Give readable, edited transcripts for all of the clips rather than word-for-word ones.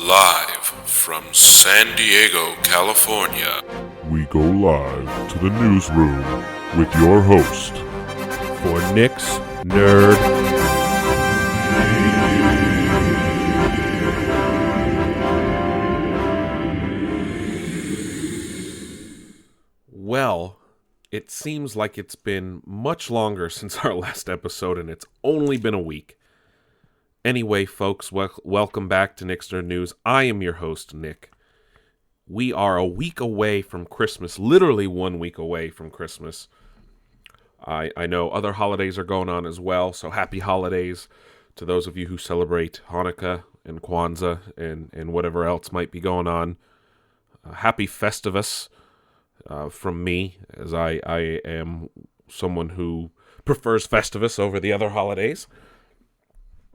Live from San Diego, California. We go live to the newsroom with your host, For Nick's Nerd. Well, it seems like it's been much longer since our last episode, and it's only been a week. Anyway, folks, welcome back to Nick's Nerd News. I am your host, Nick. We are a week away from Christmas, literally 1 week away from Christmas. I know other holidays are going on as well, so happy holidays to those of you who celebrate Hanukkah and Kwanzaa and whatever else might be going on. Happy Festivus from me, as I am someone who prefers Festivus over the other holidays.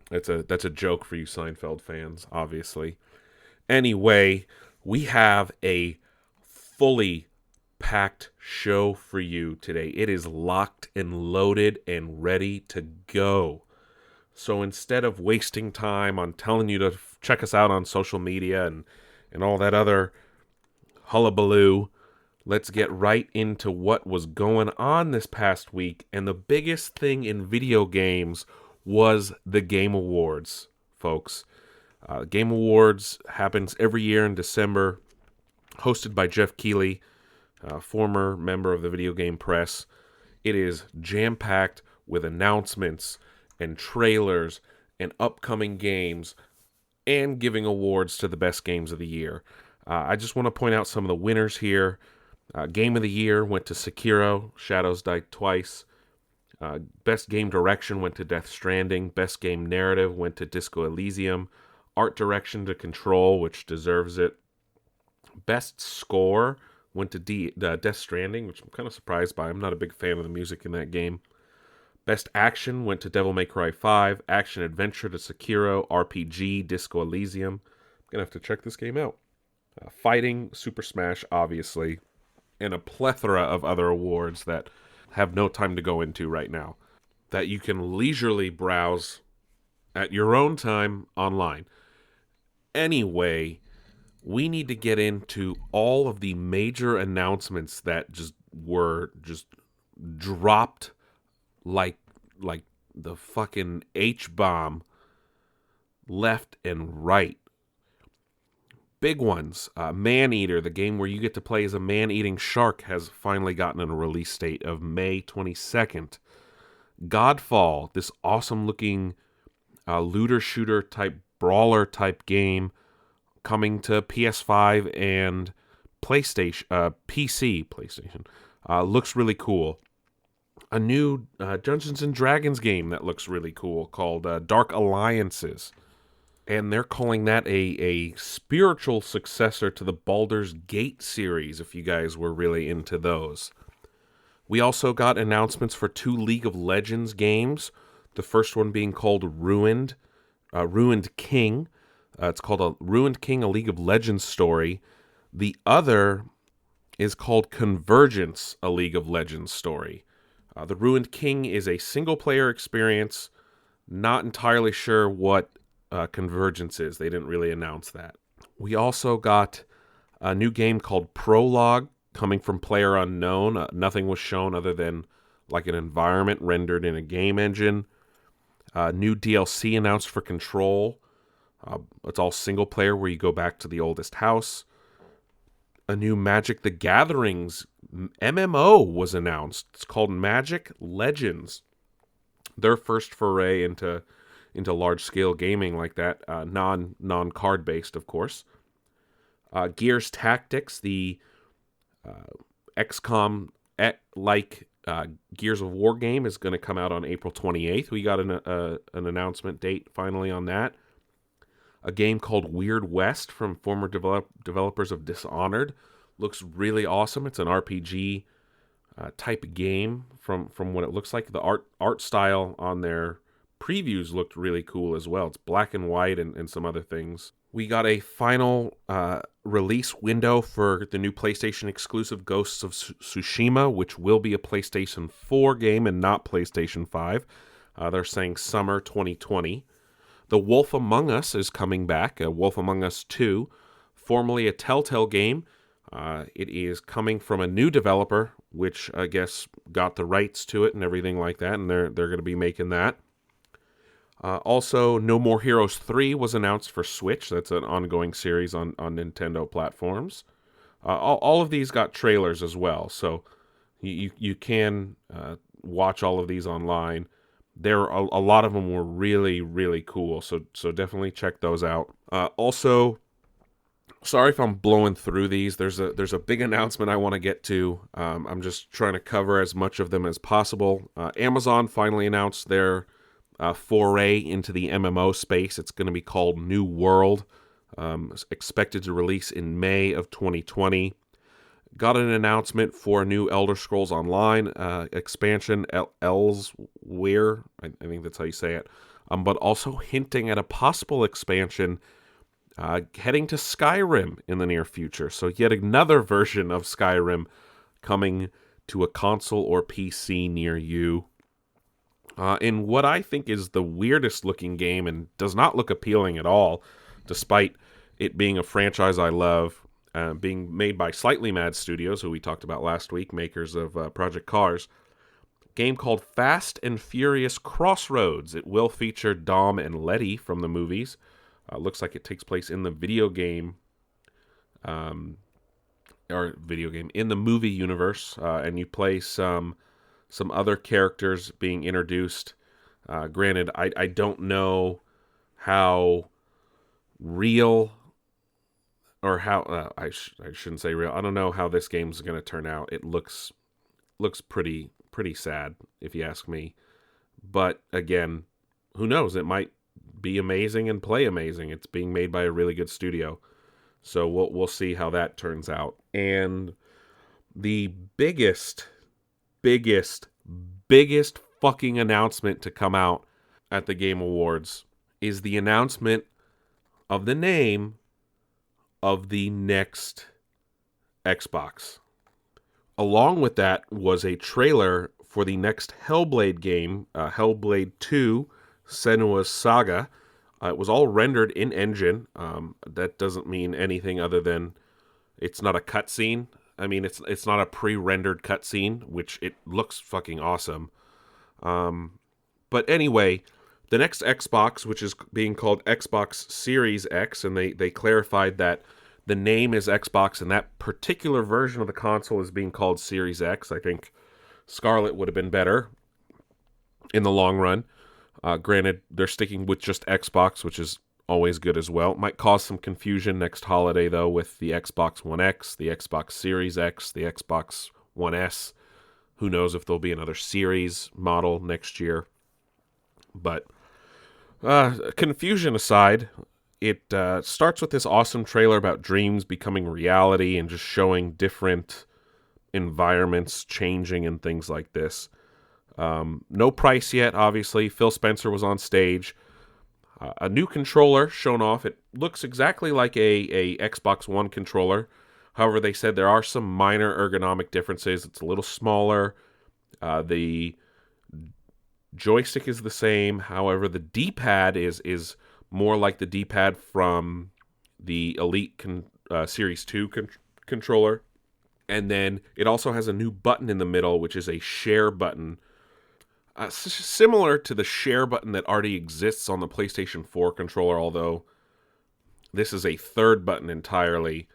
That's a joke for you Seinfeld fans, obviously. Anyway, we have a fully packed show for you today. It is locked and loaded and ready to go. So instead of wasting time on telling you to check us out on social media and all that other hullabaloo, let's get right into what was going on this past week. And the biggest thing in video games was the Game Awards, folks. Game Awards happens every year in December, hosted by Jeff Keighley, former member of the video game press. It is jam-packed with announcements and trailers and upcoming games and giving awards to the best games of the year. I just want to point out some of the winners here. Game of the Year went to Sekiro, Shadows Die Twice. Best Game Direction went to Death Stranding. Best Game Narrative went to Disco Elysium. Art Direction to Control, which deserves it. Best Score went to Death Stranding, which I'm kind of surprised by. I'm not a big fan of the music in that game. Best Action went to Devil May Cry 5. Action Adventure to Sekiro. RPG, Disco Elysium. I'm going to have to check this game out. Fighting, Super Smash, obviously. And a plethora of other awards that have no time to go into right now, that you can leisurely browse at your own time online. Anyway, we need to get into all of the major announcements that were dropped like the fucking H-bomb left and right. Big ones. Maneater, the game where you get to play as a man-eating shark, has finally gotten a release date of May 22nd. Godfall, this awesome-looking looter-shooter type, brawler-type game, coming to PS5 and PlayStation, PlayStation. Looks really cool. A new Dungeons & Dragons game that looks really cool called Dark Alliances. And they're calling that a spiritual successor to the Baldur's Gate series, if you guys were really into those. We also got announcements for 2 League of Legends games. The first one being called Ruined King. It's called a Ruined King, a League of Legends story. The other is called Convergence, a League of Legends story. The Ruined King is a single-player experience. Not entirely sure what Convergence is. They didn't really announce that. We also got a new game called Prologue coming from PlayerUnknown. Nothing was shown other than like an environment rendered in a game engine. New DLC announced for Control. It's all single player where you go back to the oldest house. A new Magic the Gatherings MMO was announced. It's called Magic Legends. Their first foray into large-scale gaming like that, non-card based, of course. Gears Tactics, the XCOM-like Gears of War game, is going to come out on April 28th. We got an announcement date finally on that. A game called Weird West from former developers of Dishonored. Looks really awesome. It's an RPG type game from what it looks like. The art style on their previews looked really cool as well. It's black and white and some other things. We got a final release window for the new PlayStation exclusive Ghosts of Tsushima, which will be a PlayStation 4 game and not PlayStation 5. They're saying summer 2020. The Wolf Among Us is coming back, Wolf Among Us 2, formerly a Telltale game. It is coming from a new developer, which I guess got the rights to it and everything like that, and they're going to be making that. Also, No More Heroes 3 was announced for Switch. That's an ongoing series on Nintendo platforms. All of these got trailers as well, so you can watch all of these online. A lot of them were really, really cool, so definitely check those out. Also, sorry if I'm blowing through these. There's a big announcement I want to get to. I'm just trying to cover as much of them as possible. Amazon finally announced their foray into the MMO space. It's going to be called New World. Expected to release in May of 2020. Got an announcement for a new Elder Scrolls Online expansion, Elsewhere. I think that's how you say it. But also hinting at a possible expansion heading to Skyrim in the near future. So yet another version of Skyrim coming to a console or PC near you. In what I think is the weirdest looking game and does not look appealing at all, despite it being a franchise I love, being made by Slightly Mad Studios, who we talked about last week, makers of Project Cars. Game called Fast and Furious Crossroads. It will feature Dom and Letty from the movies. Looks like it takes place in the in the movie universe, and you play some other characters being introduced. Granted, I don't know how real, or how I shouldn't say real. I don't know how this game's going to turn out. It looks pretty sad, if you ask me. But again, who knows? It might be amazing and play amazing. It's being made by a really good studio, so we'll see how that turns out. And the biggest fucking announcement to come out at the Game Awards is the announcement of the name of the next Xbox. Along with that was a trailer for the next Hellblade game, Hellblade 2, Senua's Saga. It was all rendered in engine. That doesn't mean anything other than it's not a cutscene. I mean, it's not a pre-rendered cutscene, which it looks fucking awesome. But anyway, the next Xbox, which is being called Xbox Series X, and they clarified that the name is Xbox, and that particular version of the console is being called Series X. I think Scarlet would have been better in the long run. Granted, they're sticking with just Xbox, which is always good as well. Might cause some confusion next holiday, though, with the Xbox One X, the Xbox Series X, the Xbox One S. Who knows if there'll be another series model next year. But confusion aside, it starts with this awesome trailer about dreams becoming reality and just showing different environments changing and things like this. No price yet, obviously. Phil Spencer was on stage. A new controller shown off. It looks exactly like a Xbox One controller. However, they said there are some minor ergonomic differences. It's a little smaller. The joystick is the same. However, the D-pad is more like the D-pad from the Elite Series 2 controller. And then it also has a new button in the middle, which is a share button. Similar to the share button that already exists on the PlayStation 4 controller, although this is a third button entirely,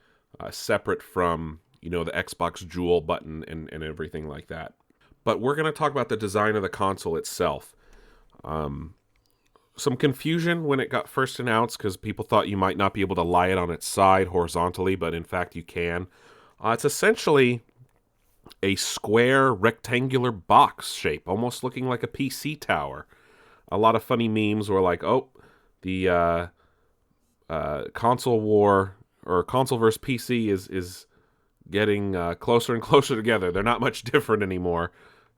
separate from, the Xbox Dual button and everything like that. But we're going to talk about the design of the console itself. Some confusion when it got first announced because people thought you might not be able to lie it on its side horizontally, but in fact you can. It's essentially a square rectangular box shape, almost looking like a PC tower. A lot of funny memes were like, the console war or console versus PC is getting closer and closer together. They're not much different anymore.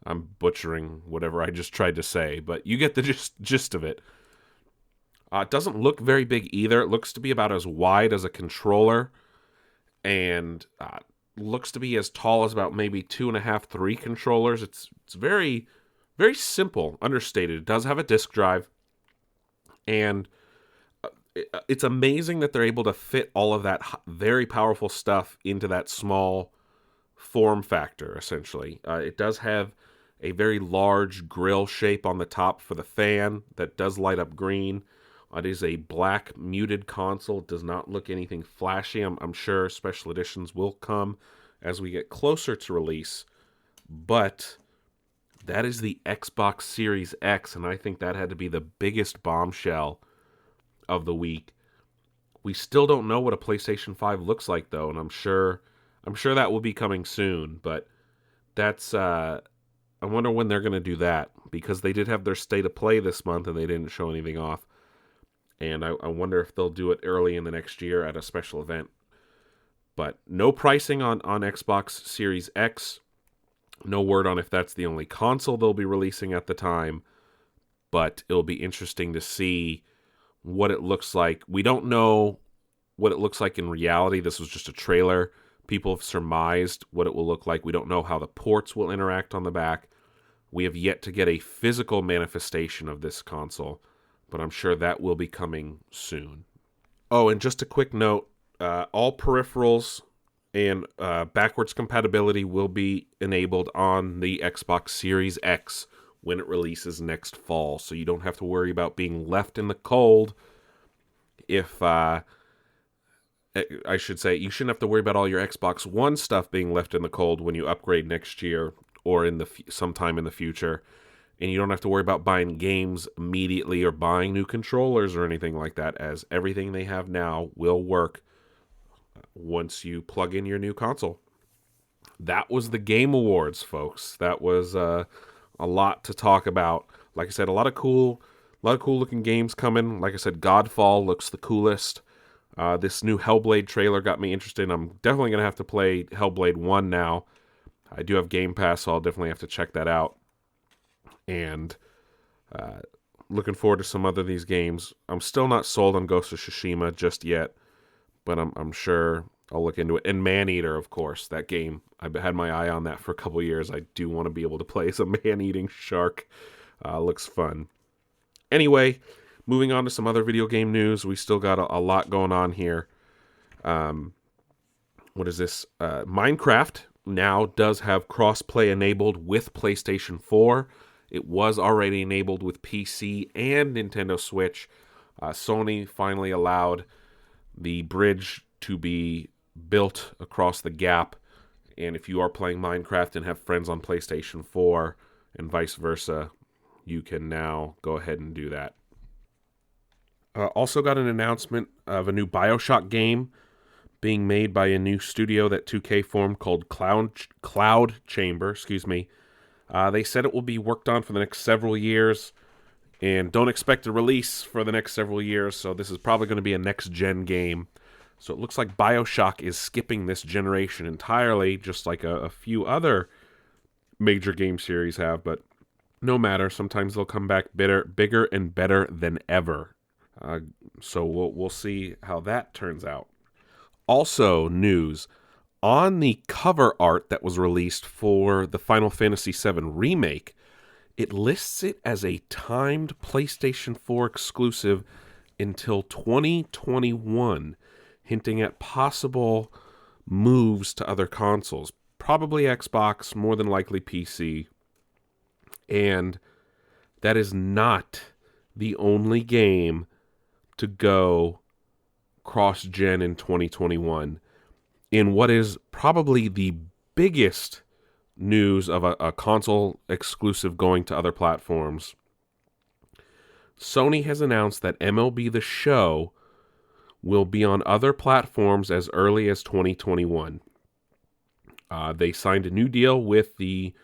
I'm butchering whatever I just tried to say, but you get the gist of it. It doesn't look very big either. It looks to be about as wide as a controller, and looks to be as tall as about maybe 2.5, 3 controllers. It's very, very simple, understated. It does have a disk drive, and it's amazing that they're able to fit all of that very powerful stuff into that small form factor, essentially. It does have a very large grill shape on the top for the fan that does light up green. It is a black muted console. It does not look anything flashy. I'm sure special editions will come as we get closer to release. But that is the Xbox Series X, and I think that had to be the biggest bombshell of the week. We still don't know what a PlayStation 5 looks like, though, and I'm sure that will be coming soon. But that's I wonder when they're going to do that, because they did have their State of Play this month and they didn't show anything off. And I wonder if they'll do it early in the next year at a special event. But no pricing on Xbox Series X. No word on if that's the only console they'll be releasing at the time. But it'll be interesting to see what it looks like. We don't know what it looks like in reality. This was just a trailer. People have surmised what it will look like. We don't know how the ports will interact on the back. We have yet to get a physical manifestation of this console, but I'm sure that will be coming soon. Oh, and just a quick note, all peripherals and backwards compatibility will be enabled on the Xbox Series X when it releases next fall, so you don't have to worry about being left in the cold. If I should say, you shouldn't have to worry about all your Xbox One stuff being left in the cold when you upgrade next year or in the sometime in the future. And you don't have to worry about buying games immediately or buying new controllers or anything like that, as everything they have now will work once you plug in your new console. That was the Game Awards, folks. That was a lot to talk about. Like I said, a lot of cool looking games coming. Like I said, Godfall looks the coolest. This new Hellblade trailer got me interested. I'm definitely going to have to play Hellblade 1 now. I do have Game Pass, so I'll definitely have to check that out. And looking forward to some other of these games. I'm still not sold on Ghost of Tsushima just yet, but I'm sure I'll look into it. And Maneater, of course, that game. I've had my eye on that for a couple years. I do want to be able to play as a man-eating shark. Looks fun. Anyway, moving on to some other video game news. We still got a lot going on here. What is this? Minecraft now does have cross-play enabled with PlayStation 4. It was already enabled with PC and Nintendo Switch. Sony finally allowed the bridge to be built across the gap. And if you are playing Minecraft and have friends on PlayStation 4 and vice versa, you can now go ahead and do that. Also got an announcement of a new BioShock game being made by a new studio that 2K formed called Cloud Chamber. They said it will be worked on for the next several years, and don't expect a release for the next several years, so this is probably going to be a next-gen game. So it looks like BioShock is skipping this generation entirely, just like a few other major game series have, but no matter. Sometimes they'll come back bigger and better than ever. So we'll see how that turns out. Also, news. On the cover art that was released for the Final Fantasy VII Remake, it lists it as a timed PlayStation 4 exclusive until 2021, hinting at possible moves to other consoles. Probably Xbox, more than likely PC. And that is not the only game to go cross-gen in 2021. In what is probably the biggest news of a console exclusive going to other platforms, Sony has announced that MLB The Show will be on other platforms as early as 2021. They signed a new deal with the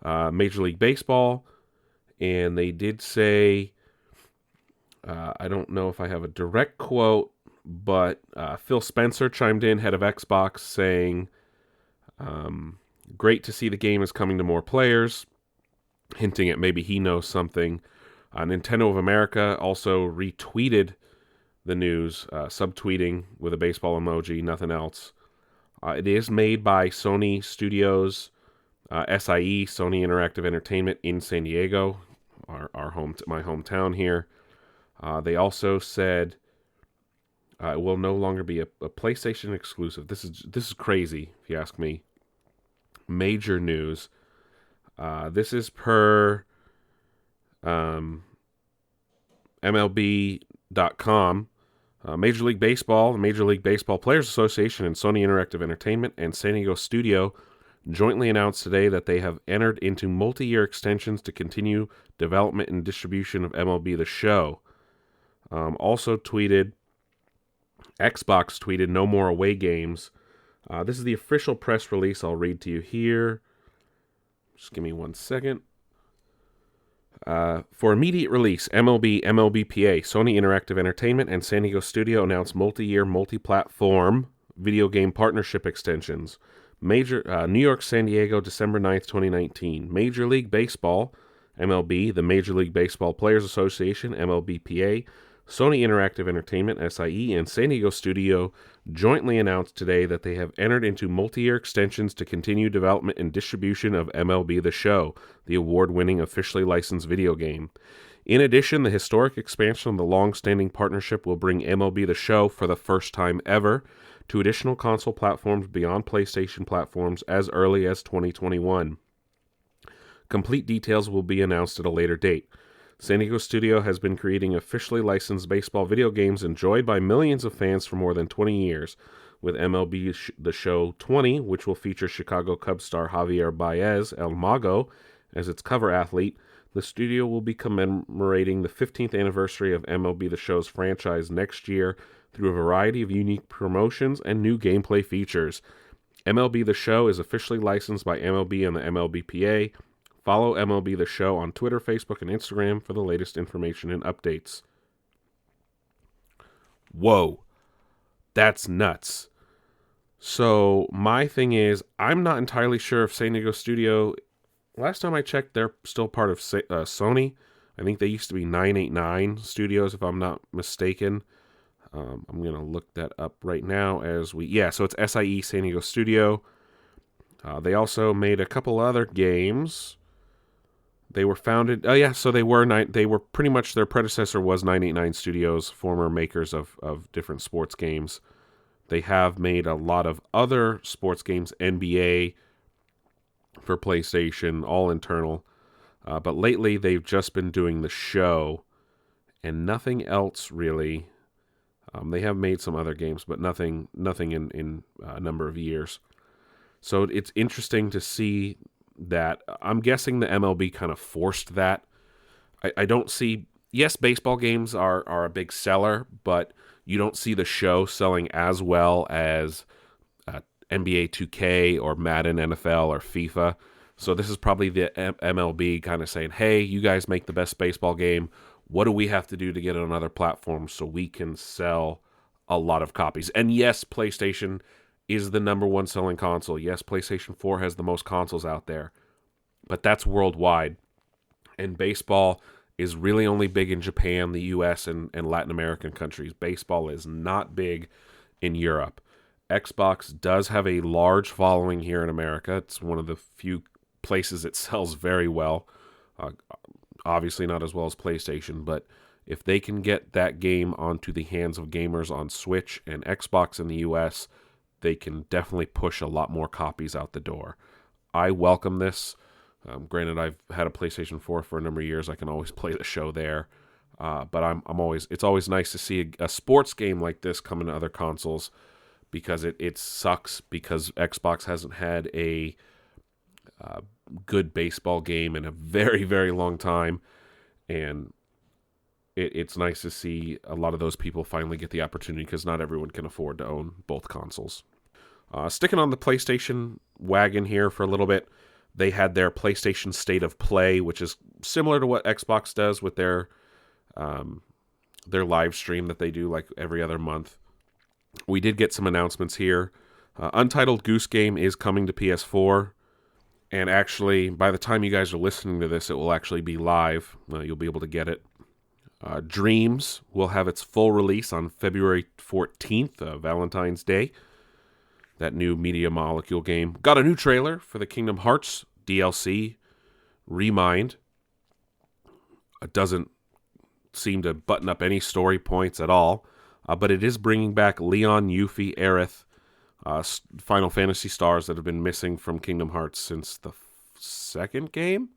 Major League Baseball, and they did say, I don't know if I have a direct quote, but Phil Spencer chimed in, head of Xbox, saying, great to see the game is coming to more players, hinting at maybe he knows something. Nintendo of America also retweeted the news, subtweeting with a baseball emoji, nothing else. It is made by Sony Studios, SIE, Sony Interactive Entertainment in San Diego, my hometown here. They also said It will no longer be a PlayStation exclusive. This is crazy, if you ask me. Major news. This is per MLB.com. Major League Baseball, the Major League Baseball Players Association, and Sony Interactive Entertainment and San Diego Studio jointly announced today that they have entered into multi-year extensions to continue development and distribution of MLB The Show. Xbox tweeted no more away games. This is the official press release. I'll read to you here. Just give me 1 second. For immediate release, MLB, MLBPA, Sony Interactive Entertainment, and San Diego Studio announced multi-year, multi-platform video game partnership extensions. New York, San Diego, December 9th, 2019. Major League Baseball, MLB, the Major League Baseball Players Association, MLBPA, Sony Interactive Entertainment, SIE, and San Diego Studio jointly announced today that they have entered into multi-year extensions to continue development and distribution of MLB The Show, the award-winning officially licensed video game. In addition, the historic expansion of the long-standing partnership will bring MLB The Show, for the first time ever, to additional console platforms beyond PlayStation platforms as early as 2021. Complete details will be announced at a later date. San Diego Studio has been creating officially licensed baseball video games enjoyed by millions of fans for more than 20 years, with MLB The Show 20, which will feature Chicago Cubs star Javier Baez El Mago as its cover athlete. The studio will be commemorating the 15th anniversary of MLB The Show's franchise next year through a variety of unique promotions and new gameplay features. MLB The Show is officially licensed by MLB and the MLBPA. Follow MLB The Show on Twitter, Facebook, and Instagram for the latest information and updates. Whoa, that's nuts. So my thing is, I'm not entirely sure if San Diego Studio, last time I checked, they're still part of Sony. I think they used to be 989 Studios, if I'm not mistaken. I'm going to look that up right now so it's SIE San Diego Studio. They also made a couple other games. They were founded, they were pretty much, their predecessor was 989 Studios, former makers of different sports games. They have made a lot of other sports games, NBA for PlayStation, all internal. But lately they've just been doing The Show and nothing else really. They have made some other games, but nothing in a number of years. So it's interesting to see that. I'm guessing the MLB kind of forced that. I don't see... Yes, baseball games are a big seller, but you don't see The Show selling as well as NBA 2K or Madden NFL or FIFA. So this is probably the MLB kind of saying, hey, you guys make the best baseball game. What do we have to do to get it on other platforms so we can sell a lot of copies? And yes, PlayStation is the number one selling console. Yes, PlayStation 4 has the most consoles out there, but that's worldwide. And baseball is really only big in Japan, the US, and Latin American countries. Baseball is not big in Europe. Xbox does have a large following here in America. It's one of the few places it sells very well. Obviously not as well as PlayStation, but if they can get that game onto the hands of gamers on Switch and Xbox in the US, they can definitely push a lot more copies out the door. I welcome this. Granted, I've had a PlayStation 4 for a number of years. I can always play The Show there. But it's always nice to see a sports game like this come into other consoles, because it sucks because Xbox hasn't had a good baseball game in a very, very long time. And it's nice to see a lot of those people finally get the opportunity, because not everyone can afford to own both consoles. Sticking on the PlayStation wagon here for a little bit, they had their PlayStation State of Play, which is similar to what Xbox does with their live stream that they do like every other month. We did get some announcements here. Untitled Goose Game is coming to PS4. And actually, by the time you guys are listening to this, it will actually be live. You'll be able to get it. Dreams will have its full release on February 14th, Valentine's Day. That new Media Molecule game. Got a new trailer for the Kingdom Hearts DLC, Remind. It doesn't seem to button up any story points at all. but it is bringing back Leon, Yuffie, Aerith, Final Fantasy stars that have been missing from Kingdom Hearts since the second game,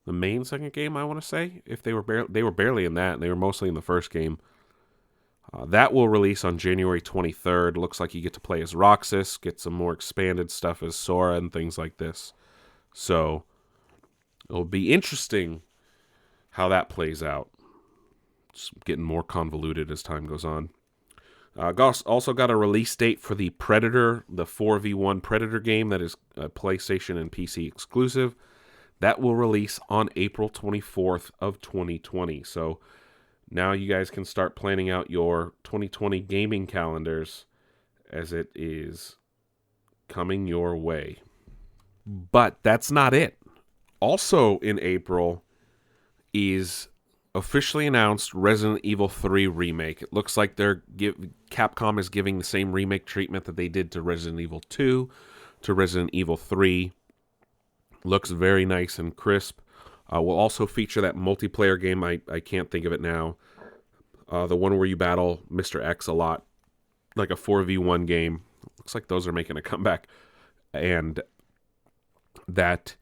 the main second game, I want to say. If they were barely in that, and they were mostly in the first game. That will release on January 23rd. Looks like you get to play as Roxas, get some more expanded stuff as Sora and things like this. So it'll be interesting how that plays out. It's getting more convoluted as time goes on. Also got a release date for the Predator, the 4v1 Predator game that is PlayStation and PC exclusive. That will release on April 24th of 2020. So now you guys can start planning out your 2020 gaming calendars as it is coming your way. But that's not it. Also in April is officially announced Resident Evil 3 Remake. It looks like Capcom is giving the same remake treatment that they did to Resident Evil 2 to Resident Evil 3. Looks very nice and crisp. We'll also feature that multiplayer game. I can't think of it now. The one where you battle Mr. X a lot. Like a 4v1 game. Looks like those are making a comeback. And that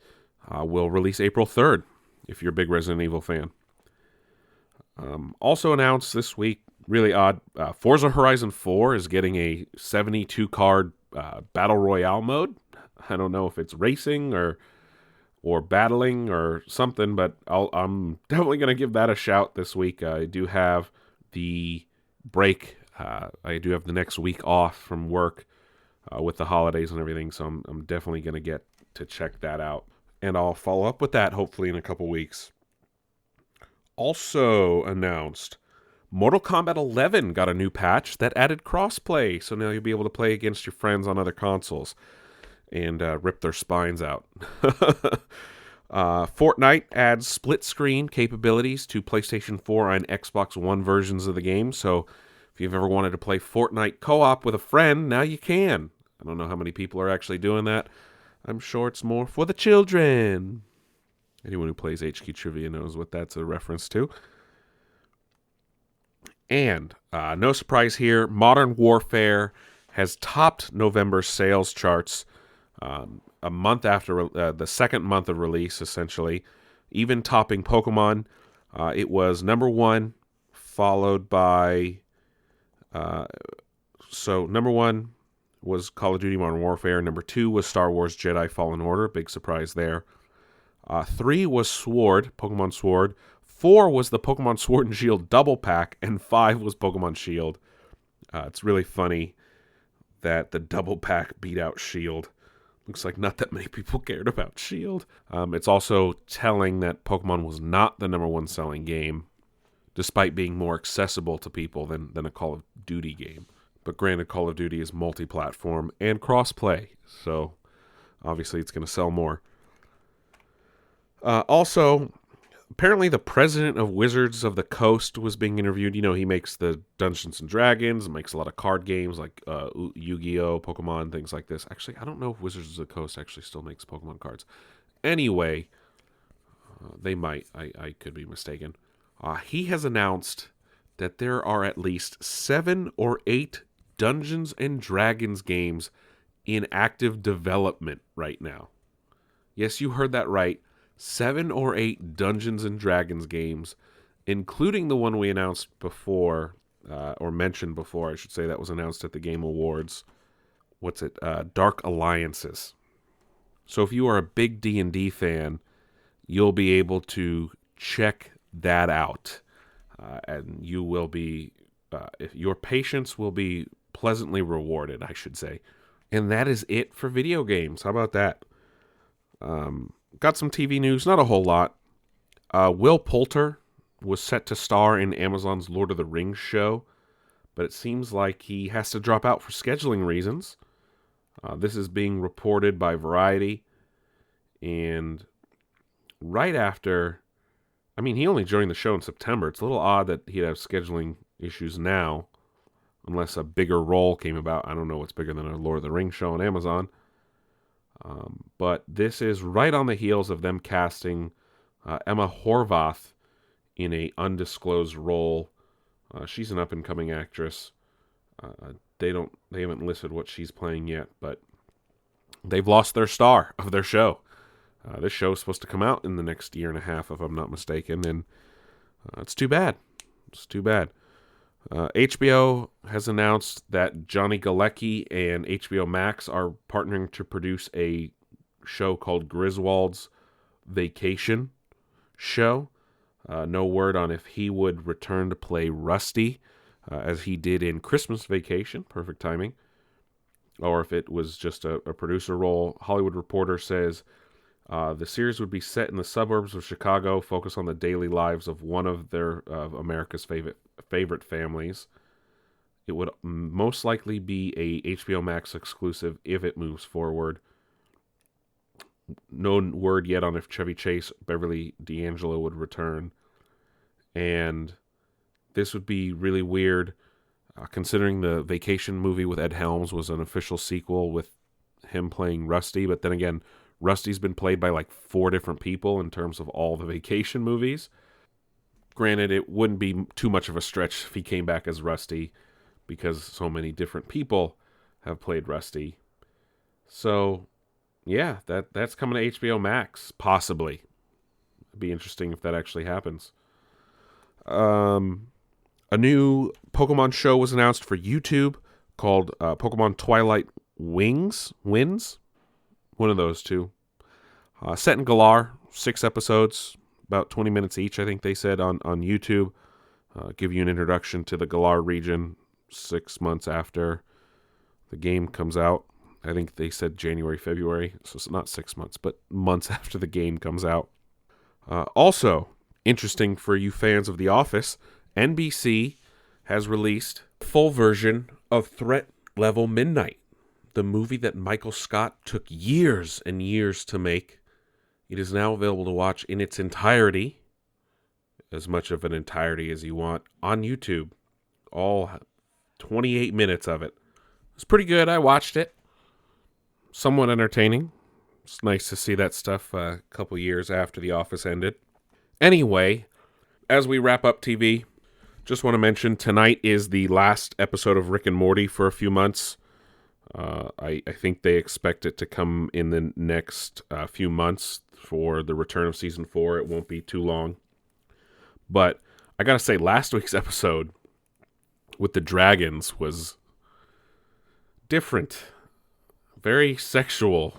will release April 3rd, if you're a big Resident Evil fan. Also announced this week, really odd, Forza Horizon 4 is getting a 72-card Battle Royale mode. I don't know if it's racing or battling or something, but I'm definitely going to give that a shout this week. I do have the break. I do have the next week off from work with the holidays and everything, so I'm definitely going to get to check that out. And I'll follow up with that hopefully in a couple weeks. Also announced, Mortal Kombat 11 got a new patch that added crossplay, so now you'll be able to play against your friends on other consoles and rip their spines out. Fortnite adds split-screen capabilities to PlayStation 4 and Xbox One versions of the game, so if you've ever wanted to play Fortnite co-op with a friend, now you can. I don't know how many people are actually doing that. I'm sure it's more for the children. Anyone who plays HQ Trivia knows what that's a reference to. And, no surprise here, Modern Warfare has topped November's sales charts a month after the second month of release, essentially. Even topping Pokemon. It was number one, followed by... so, number one was Call of Duty Modern Warfare. Number two was Star Wars Jedi Fallen Order. Big surprise there. 3 was Sword, Pokemon Sword. 4 was the Pokemon Sword and Shield double pack, and 5 was Pokemon Shield. It's really funny that the double pack beat out Shield. Looks like not that many people cared about Shield. It's also telling that Pokemon was not the number one selling game, despite being more accessible to people than a Call of Duty game. But granted, Call of Duty is multi-platform and cross-play, so obviously it's going to sell more. Also, apparently the president of Wizards of the Coast was being interviewed. You know, he makes the Dungeons & Dragons, makes a lot of card games like Yu-Gi-Oh!, Pokemon, things like this. Actually, I don't know if Wizards of the Coast actually still makes Pokemon cards. Anyway, they might. I could be mistaken. He has announced that there are at least 7 or 8 Dungeons & Dragons games in active development right now. Yes, you heard that right. 7 or 8 Dungeons & Dragons games, including the one we announced before, or mentioned before, I should say, that was announced at the Game Awards. What's it? Dark Alliances. So if you are a big D&D fan, you'll be able to check that out. And you will be, if your patience will be pleasantly rewarded, I should say. And that is it for video games. How about that? Got some TV news, not a whole lot. Will Poulter was set to star in Amazon's Lord of the Rings show, but it seems like he has to drop out for scheduling reasons. This is being reported by Variety, and right after, I mean, he only joined the show in September. It's a little odd that he'd have scheduling issues now, unless a bigger role came about. I don't know what's bigger than a Lord of the Rings show on Amazon. But this is right on the heels of them casting Emma Horvath in a undisclosed role She's an up-and-coming actress. They haven't listed what she's playing yet, but they've lost their star of their show. This show is supposed to come out in the next year and a half, if I'm not mistaken, and it's too bad. It's too bad. HBO has announced that Johnny Galecki and HBO Max are partnering to produce a show called Griswold's Vacation Show. No word on if he would return to play Rusty, as he did in Christmas Vacation, perfect timing, or if it was just a producer role. Hollywood Reporter says the series would be set in the suburbs of Chicago, focus on the daily lives of one of America's favorite families. It would most likely be a HBO Max exclusive if it moves forward. No word yet on if Chevy Chase, Beverly D'Angelo would return. And this would be really weird, considering the Vacation movie with Ed Helms was an official sequel with him playing Rusty. But then again, Rusty's been played by like 4 different people in terms of all the Vacation movies. Granted, it wouldn't be too much of a stretch if he came back as Rusty, because so many different people have played Rusty. So, yeah, that's coming to HBO Max, possibly. It'd be interesting if that actually happens. A new Pokemon show was announced for YouTube called Pokemon Twilight Wins. One of those two. Set in Galar, 6 episodes, about 20 minutes each, I think they said, on YouTube. Give you an introduction to the Galar region 6 months after the game comes out. I think they said January, February, so it's not 6 months, but months after the game comes out. Also, interesting for you fans of The Office, NBC has released a full version of Threat Level Midnight, the movie that Michael Scott took years and years to make. It is now available to watch in its entirety, as much of an entirety as you want, on YouTube. All 28 minutes of it. It's pretty good. I watched it. Somewhat entertaining. It's nice to see that stuff a couple years after The Office ended. Anyway, as we wrap up TV, just want to mention tonight is the last episode of Rick and Morty for a few months. I think they expect it to come in the next few months for the return of season 4. It won't be too long. But I gotta say, last week's episode with the dragons was different. Very sexual.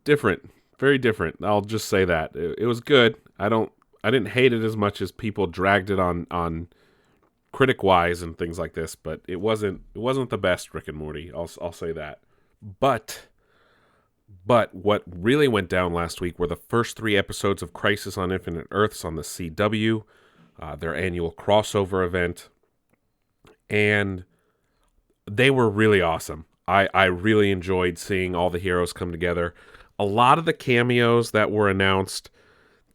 Different. Very different. I'll just say that. It was good. I didn't hate it as much as people dragged it on critic-wise and things like this, but it wasn't the best Rick and Morty. I'll say that. But what really went down last week were the first 3 episodes of Crisis on Infinite Earths on the CW, their annual crossover event, and they were really awesome. I really enjoyed seeing all the heroes come together. A lot of the cameos that were announced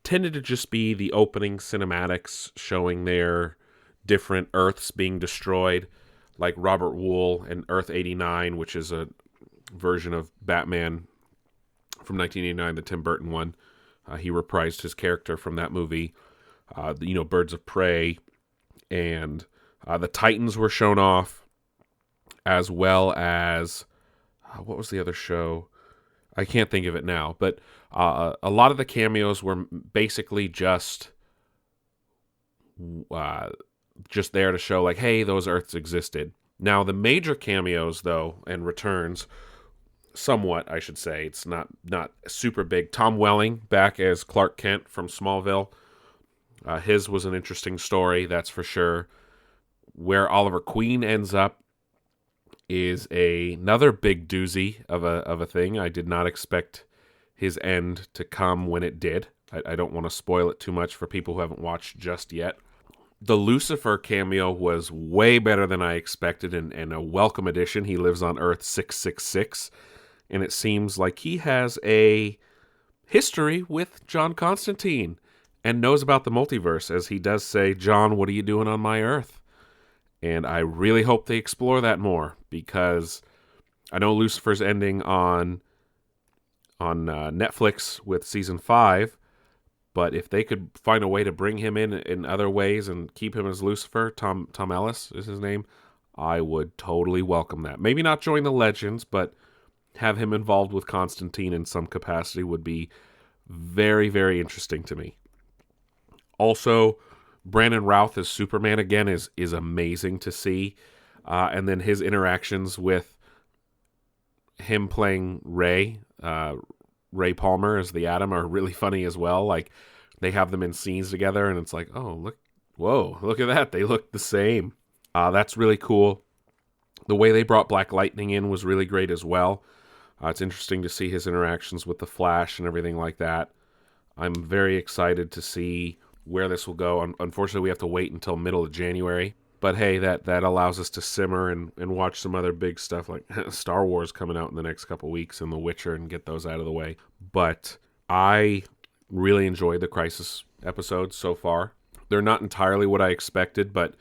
tended to just be the opening cinematics showing their different Earths being destroyed, like Robert Wool and Earth 89, which is a version of Batman from 1989, the Tim Burton one. He reprised his character from that movie. Birds of Prey, and the Titans were shown off, as well as what was the other show? I can't think of it now, but a lot of the cameos were basically just there to show, like, hey, those Earths existed. Now, the major cameos, though, and returns, somewhat, I should say, it's not super big. Tom Welling back as Clark Kent from Smallville. His was an interesting story, that's for sure. Where Oliver Queen ends up is another big doozy of a thing. I did not expect his end to come when it did. I don't want to spoil it too much for people who haven't watched just yet. The Lucifer cameo was way better than I expected, and a welcome addition. He lives on Earth 666, and it seems like he has a history with John Constantine and knows about the multiverse, as he does say, "John, what are you doing on my Earth?" And I really hope they explore that more, because I know Lucifer's ending on Netflix with season 5, But if they could find a way to bring him in other ways and keep him as Lucifer, Tom Ellis is his name, I would totally welcome that. Maybe not join the Legends, but have him involved with Constantine in some capacity would be very, very interesting to me. Also, Brandon Routh as Superman again is amazing to see. And then his interactions with him playing Ray Palmer as the Atom are really funny as well. Like, they have them in scenes together, and it's like, oh, look at that. They look the same. That's really cool. The way they brought Black Lightning in was really great as well. It's interesting to see his interactions with the Flash and everything like that. I'm very excited to see where this will go. Unfortunately, we have to wait until middle of January. But hey, that allows us to simmer and watch some other big stuff like Star Wars coming out in the next couple weeks and The Witcher and get those out of the way. But I really enjoyed the Crisis episodes so far. They're not entirely what I expected, but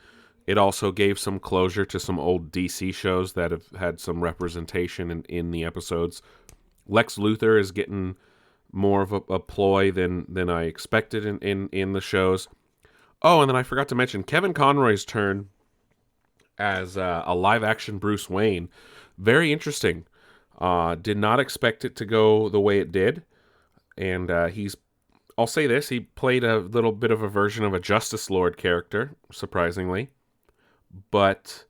it also gave some closure to some old DC shows that have had some representation in the episodes. Lex Luthor is getting more of a ploy than I expected in the shows. Oh, and then I forgot to mention Kevin Conroy's turn as a live-action Bruce Wayne. Very interesting. Did not expect it to go the way it did. And I'll say this, he played a little bit of a version of a Justice Lord character, surprisingly. But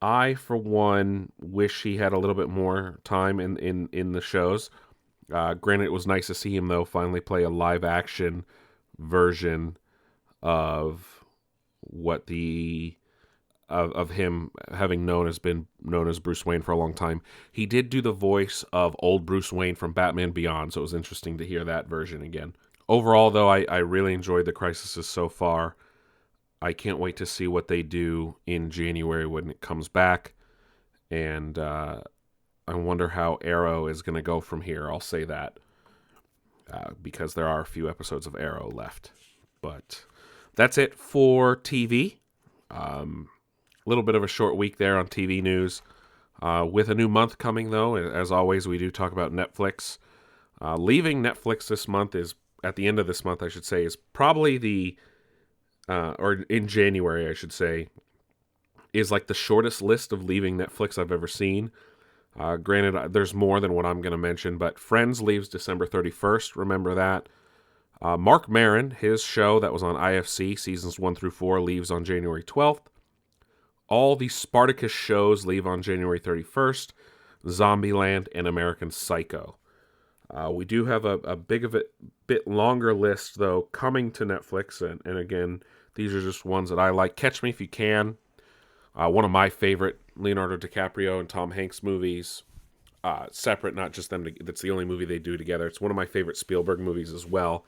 I, for one, wish he had a little bit more time in the shows. Granted, it was nice to see him, though, finally play a live-action version of what of him having been known as Bruce Wayne for a long time. He did do the voice of old Bruce Wayne from Batman Beyond, so it was interesting to hear that version again. Overall, though, I really enjoyed the Crisis so far. I can't wait to see what they do in January when it comes back, and I wonder how Arrow is going to go from here. I'll say that because there are a few episodes of Arrow left. But that's it for TV. A little bit of a short week there on TV news. With a new month coming, though, as always, we do talk about Netflix. Leaving Netflix this month at the end of this month, I should say, is probably or in January, I should say, is like the shortest list of leaving Netflix I've ever seen. Granted, there's more than what I'm going to mention, but Friends leaves December 31st. Remember that. Mark Maron, his show that was on IFC, seasons 1 through 4, leaves on January 12th. All the Spartacus shows leave on January 31st. Zombieland and American Psycho. We do have a bit longer list, though, coming to Netflix. And again, these are just ones that I like. Catch Me If You Can. One of my favorite Leonardo DiCaprio and Tom Hanks movies. Separate, not just them. That's the only movie they do together. It's one of my favorite Spielberg movies as well.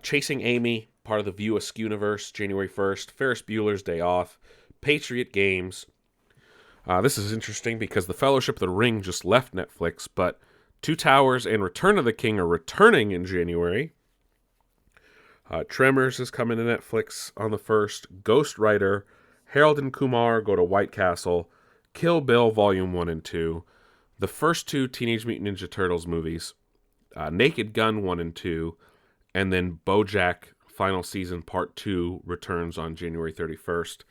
Chasing Amy, part of the View Askew-niverse, January 1st. Ferris Bueller's Day Off. Patriot Games. This is interesting because The Fellowship of the Ring just left Netflix, but Two Towers and Return of the King are returning in January. Tremors is coming to Netflix on the 1st. Ghost Rider, Harold and Kumar Go to White Castle, Kill Bill Volume 1 and 2, the first 2 Teenage Mutant Ninja Turtles movies, Naked Gun 1 and 2, and then BoJack Final Season Part 2 returns on January 31st.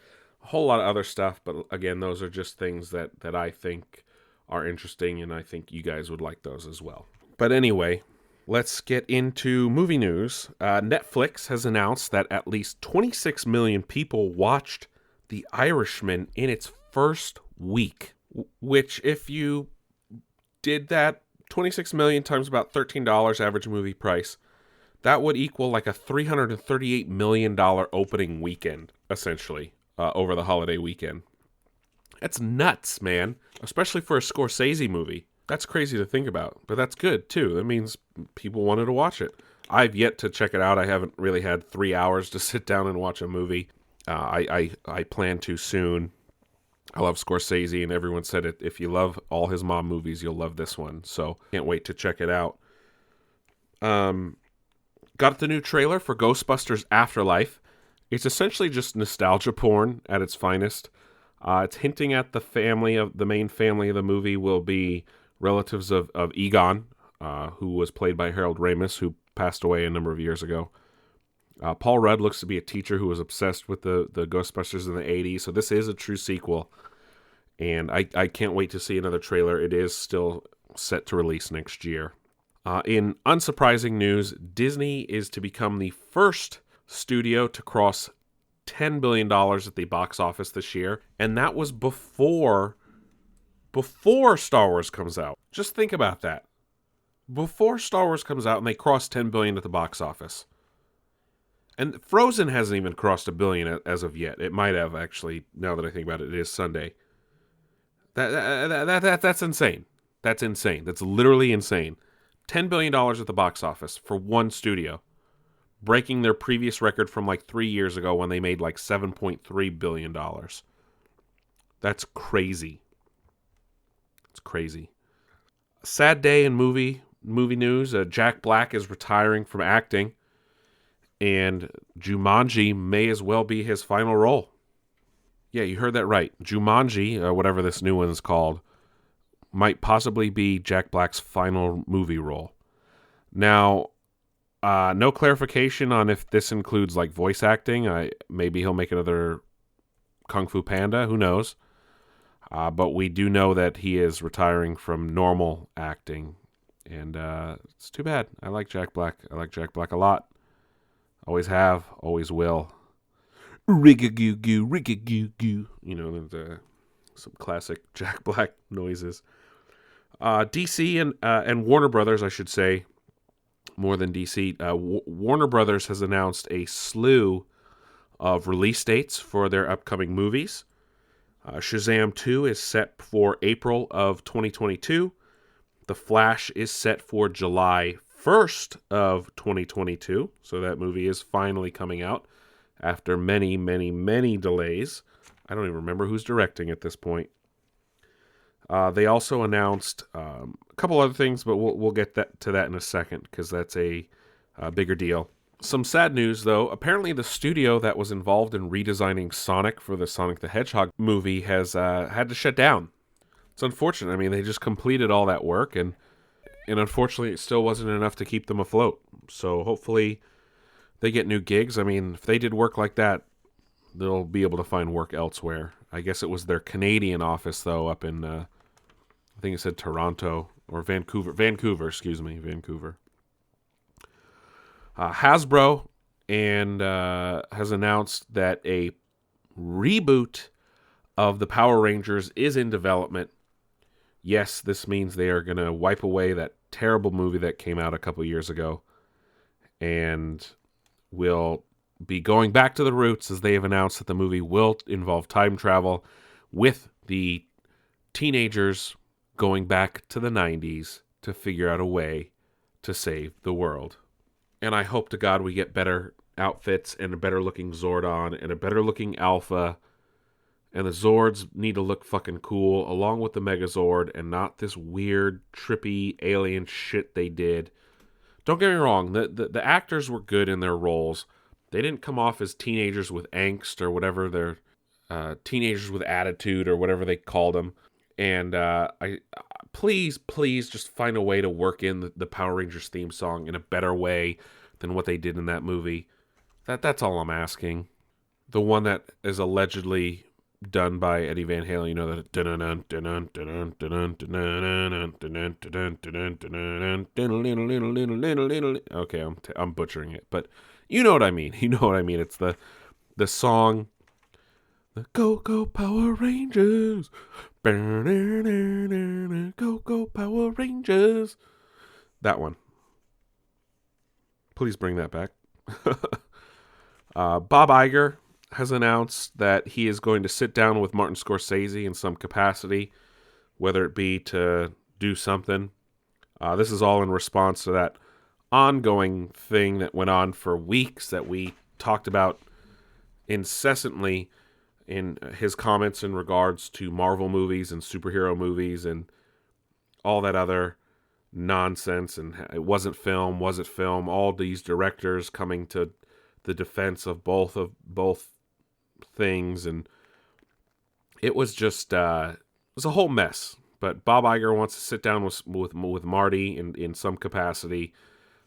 A whole lot of other stuff, but again, those are just things that I think are interesting, and I think you guys would like those as well. But anyway, let's get into movie news. Netflix has announced that at least 26 million people watched The Irishman in its first week, which if you did that, 26 million times about $13 average movie price, that would equal like a $338 million opening weekend, essentially, over the holiday weekend. That's nuts, man. Especially for a Scorsese movie. That's crazy to think about, but that's good, too. That means people wanted to watch it. I've yet to check it out. I haven't really had 3 hours to sit down and watch a movie. I plan to soon. I love Scorsese, and everyone said it. If you love all his mob movies, you'll love this one. So, can't wait to check it out. Got the new trailer for Ghostbusters Afterlife. It's essentially just nostalgia porn at its finest. It's hinting at the main family of the movie will be relatives of Egon, who was played by Harold Ramis, who passed away a number of years ago. Paul Rudd looks to be a teacher who was obsessed with the Ghostbusters in the 80s, so this is a true sequel. And I can't wait to see another trailer. It is still set to release next year. In unsurprising news, Disney is to become the first studio to cross $10 billion at the box office this year. And that was before Star Wars comes out. Just think about that. Before Star Wars comes out and they cross $10 billion at the box office. And Frozen hasn't even crossed $1 billion as of yet. It might have, actually, now that I think about it. It is Sunday. That's insane. That's insane. That's literally insane. $10 billion at the box office for one studio, breaking their previous record from like 3 years ago when they made like $7.3 billion. That's crazy. It's crazy. Sad day in movie news. Jack Black is retiring from acting, and Jumanji may as well be his final role. Yeah, you heard that right. Jumanji, whatever this new one is called, might possibly be Jack Black's final movie role. Now, no clarification on if this includes like voice acting. Maybe he'll make another Kung Fu Panda. Who knows? But we do know that he is retiring from normal acting. And it's too bad. I like Jack Black. I like Jack Black a lot. Always have. Always will. Rig-a-goo-goo, rig-a-goo-goo. You know, some classic Jack Black noises. DC and Warner Brothers, I should say, more than DC. Warner Brothers has announced a slew of release dates for their upcoming movies. Shazam 2 is set for April of 2022. The Flash is set for July 1st of 2022. So that movie is finally coming out after many, many, many delays. I don't even remember who's directing at this point. They also announced a couple other things, but we'll get to that in a second because that's a bigger deal. Some sad news, though. Apparently, the studio that was involved in redesigning Sonic for the Sonic the Hedgehog movie has had to shut down. It's unfortunate. I mean, they just completed all that work, and unfortunately, it still wasn't enough to keep them afloat. So hopefully, they get new gigs. I mean, if they did work like that, they'll be able to find work elsewhere. I guess it was their Canadian office, though, up in, I think it said Toronto or Vancouver. Vancouver. Hasbro has announced that a reboot of the Power Rangers is in development. Yes, this means they are going to wipe away that terrible movie that came out a couple years ago and will be going back to the roots, as they have announced that the movie will involve time travel with the teenagers going back to the 90s to figure out a way to save the world. And I hope to God we get better outfits and a better looking Zordon and a better looking Alpha. And the Zords need to look fucking cool along with the Megazord and not this weird, trippy alien shit they did. Don't get me wrong, the actors were good in their roles. They didn't come off as teenagers with angst or whatever, they're teenagers with attitude or whatever they called them. And please just find a way to work in the Power Rangers theme song in a better way than what they did in that movie. That's all I'm asking. The one that is allegedly done by Eddie Van Halen, you know, that okay, I'm butchering it, but you know what I mean. It's the song, the Go Power Rangers, Go Power Rangers. That one. Please bring that back. Bob Iger has announced that he is going to sit down with Martin Scorsese in some capacity, whether it be to do something. This is all in response to that ongoing thing that went on for weeks that we talked about incessantly in his comments in regards to Marvel movies and superhero movies and all that other nonsense. And it wasn't film, all these directors coming to the defense of both things, and it was just it was a whole mess. But Bob Iger wants to sit down with Marty in some capacity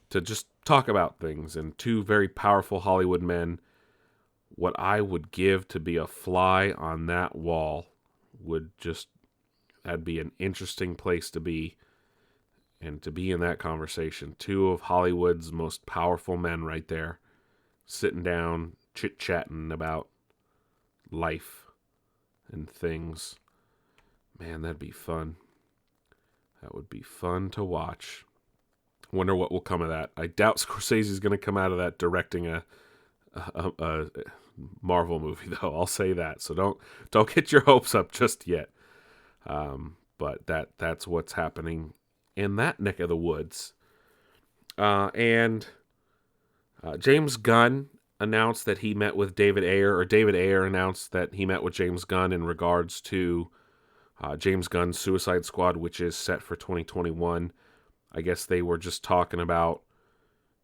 to just talk about things, and two very powerful Hollywood men. What I would give to be a fly on that wall that'd be an interesting place to be, and to be in that conversation. Two of Hollywood's most powerful men right there, sitting down, chit-chatting about life and things. Man, that'd be fun. That would be fun to watch. Wonder what will come of that. I doubt Scorsese's going to come out of that directing a Marvel movie, though. I'll say that. So don't get your hopes up just yet. But that's what's happening in that neck of the woods. And James Gunn announced that he met with David Ayer announced that he met with James Gunn in regards to James Gunn's Suicide Squad, which is set for 2021. I guess they were just talking about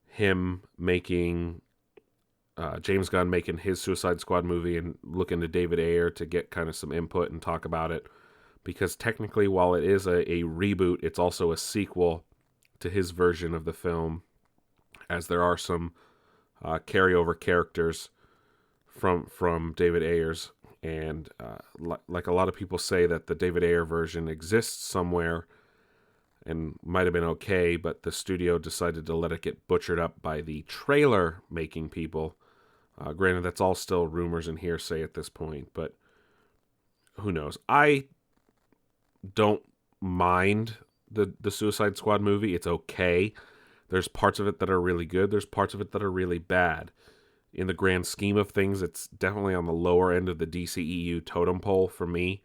him making, James Gunn making his Suicide Squad movie and looking to David Ayer to get kind of some input and talk about it. Because technically, while it is a reboot, it's also a sequel to his version of the film, as there are some carryover characters from David Ayer's. And like a lot of people say that the David Ayer version exists somewhere and might have been okay, but the studio decided to let it get butchered up by the trailer making people. Granted, that's all still rumors and hearsay at this point, but who knows? I don't mind the Suicide Squad movie. It's okay. There's parts of it that are really good. There's parts of it that are really bad. In the grand scheme of things, it's definitely on the lower end of the DCEU totem pole for me.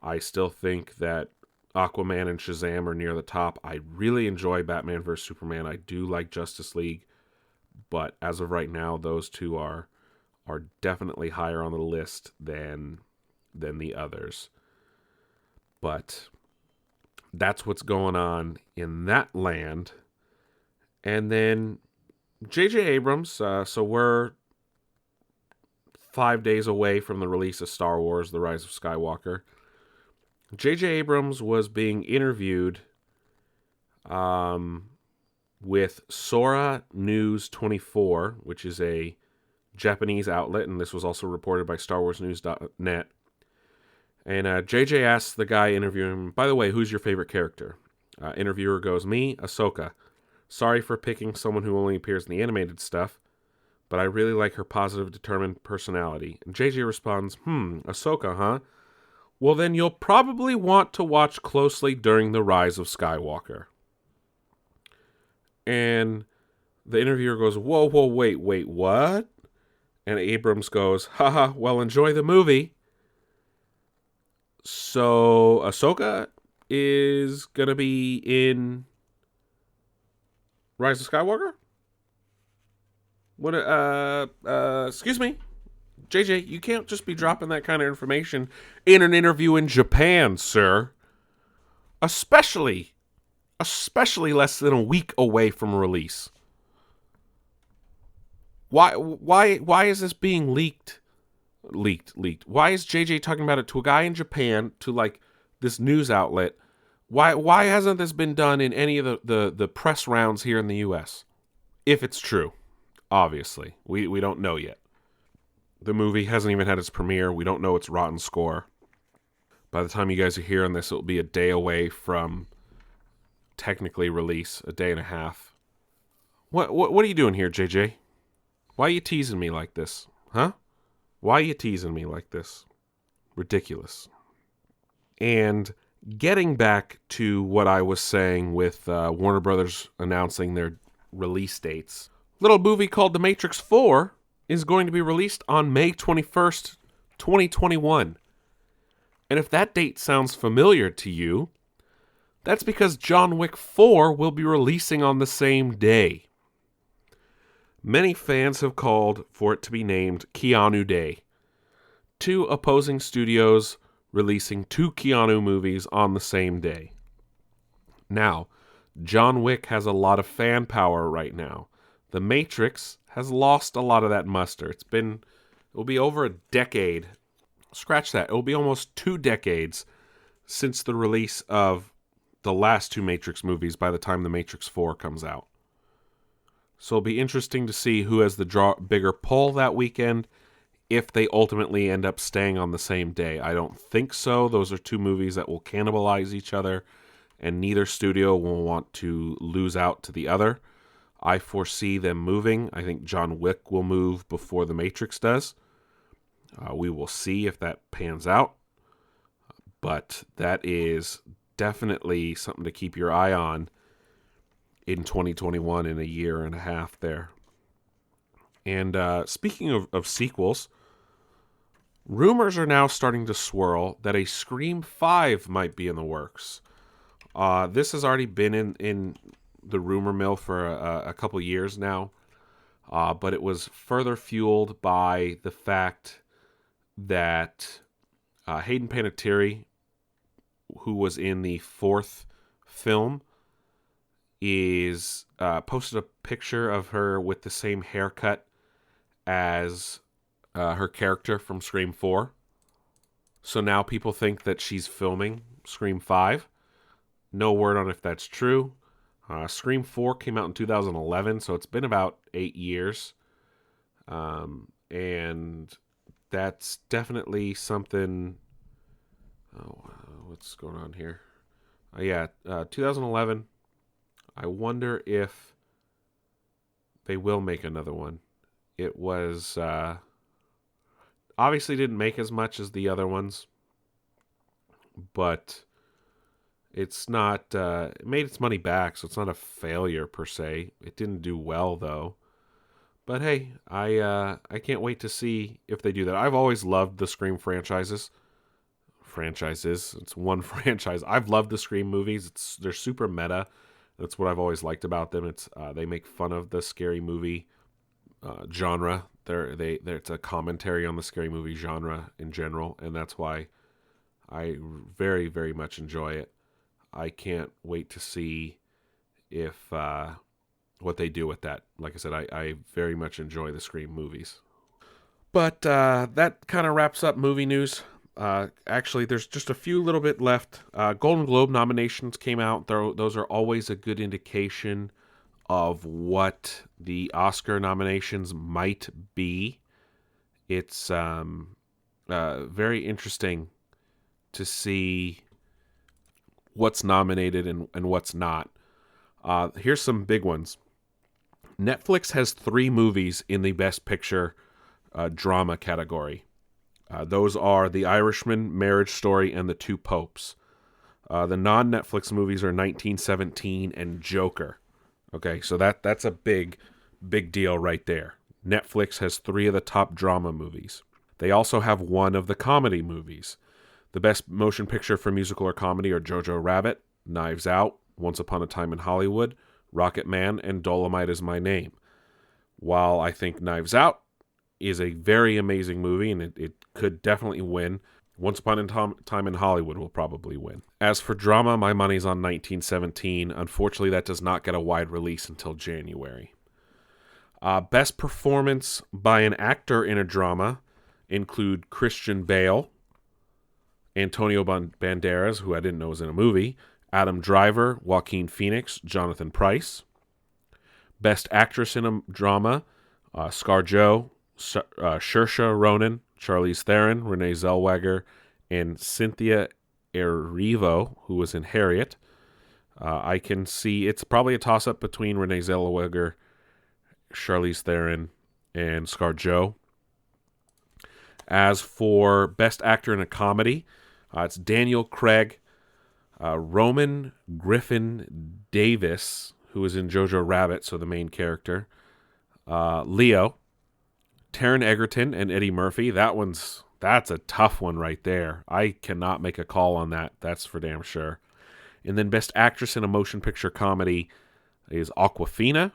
I still think that Aquaman and Shazam are near the top. I really enjoy Batman vs. Superman. I do like Justice League. But as of right now, those two are definitely higher on the list than the others. But that's what's going on in that land. And then J.J. Abrams, so we're 5 days away from the release of Star Wars: The Rise of Skywalker. J.J. Abrams was being interviewed with Sora News 24, which is a Japanese outlet, and this was also reported by StarWarsNews.net. And JJ asks the guy interviewing him, by the way, who's your favorite character? Interviewer goes, me, Ahsoka. Sorry for picking someone who only appears in the animated stuff, but I really like her positive, determined personality. And JJ responds, Ahsoka, huh? Well, then you'll probably want to watch closely during The Rise of Skywalker. And the interviewer goes, whoa, wait, what? And Abrams goes, haha, well, enjoy the movie. So Ahsoka is going to be in Rise of Skywalker? What? Excuse me, JJ, you can't just be dropping that kind of information in an interview in Japan, sir. Especially less than a week away from release. Why is this being leaked? Why is JJ talking about it to a guy in Japan, to like this news outlet? Why hasn't this been done in any of the press rounds here in the US? If it's true, obviously. We don't know yet. The movie hasn't even had its premiere. We don't know its Rotten score. By the time you guys are hearing this, it'll be a day away from technically release, a day and a half. What are you doing here, JJ? Why are you teasing me like this? Huh? Why are you teasing me like this? Ridiculous. And getting back to what I was saying with Warner Brothers announcing their release dates. Little movie called The Matrix 4 is going to be released on May 21st, 2021. And if that date sounds familiar to you, that's because John Wick 4 will be releasing on the same day. Many fans have called for it to be named Keanu Day. Two opposing studios releasing two Keanu movies on the same day. Now, John Wick has a lot of fan power right now. The Matrix has lost a lot of that muster. It will be over a decade. Scratch that. It will be almost 2 decades since the release of the last two Matrix movies by the time The Matrix 4 comes out. So it'll be interesting to see who has the bigger pull that weekend, if they ultimately end up staying on the same day. I don't think so. Those are two movies that will cannibalize each other, and neither studio will want to lose out to the other. I foresee them moving. I think John Wick will move before The Matrix does. We will see if that pans out. But that is definitely something to keep your eye on in 2021, in a year and a half there. And speaking of sequels, rumors are now starting to swirl that a Scream 5 might be in the works. This has already been in the rumor mill for a couple years now, but it was further fueled by the fact that Hayden Panettiere, who was in the fourth film, is posted a picture of her with the same haircut as her character from Scream 4. So now people think that she's filming Scream 5. No word on if that's true. Scream 4 came out in 2011, so it's been about 8 years. And that's definitely something... what's going on here? 2011. I wonder if they will make another one. It was... obviously didn't make as much as the other ones, but it's not... it made its money back, so it's not a failure per se. It didn't do well, though. But hey, I can't wait to see if they do that. I've always loved the Scream franchises. It's one franchise. I've loved the Scream movies. They're super meta. That's what I've always liked about them. It's they make fun of the scary movie genre. It's a commentary on the scary movie genre in general, and that's why I very, very much enjoy it. I can't wait to see if what they do with that. Like I said, I very much enjoy the Scream movies. But that kind of wraps up movie news. Actually, there's just a few little bit left. Golden Globe nominations came out. Those are always a good indication of what the Oscar nominations might be. It's very interesting to see what's nominated and what's not. Here's some big ones. Netflix has 3 movies in the Best Picture drama category. Those are The Irishman, Marriage Story, and The Two Popes. The non-Netflix movies are 1917 and Joker. Okay, so that's a big deal right there. Netflix has 3 of the top drama movies. They also have 1 of the comedy movies. The best motion picture for musical or comedy are Jojo Rabbit, Knives Out, Once Upon a Time in Hollywood, Rocket Man, and Dolomite Is My Name. While I think Knives Out is a very amazing movie, and it could definitely win, Once Upon a Time in Hollywood will probably win. As for drama, my money's on 1917. Unfortunately, that does not get a wide release until January. Best performance by an actor in a drama include Christian Bale, Antonio Banderas, who I didn't know was in a movie, Adam Driver, Joaquin Phoenix, Jonathan Pryce. Best actress in a drama, ScarJo, Saoirse Ronan, Charlize Theron, Renee Zellweger, and Cynthia Erivo, who was in Harriet. I can see it's probably a toss-up between Renee Zellweger, Charlize Theron, and ScarJo. As for Best Actor in a Comedy, it's Daniel Craig, Roman Griffin Davis, who was in Jojo Rabbit, so the main character, Leo, Taron Egerton, and Eddie Murphy. That's a tough one right there. I cannot make a call on that. That's for damn sure. And then Best Actress in a Motion Picture Comedy is Awkwafina,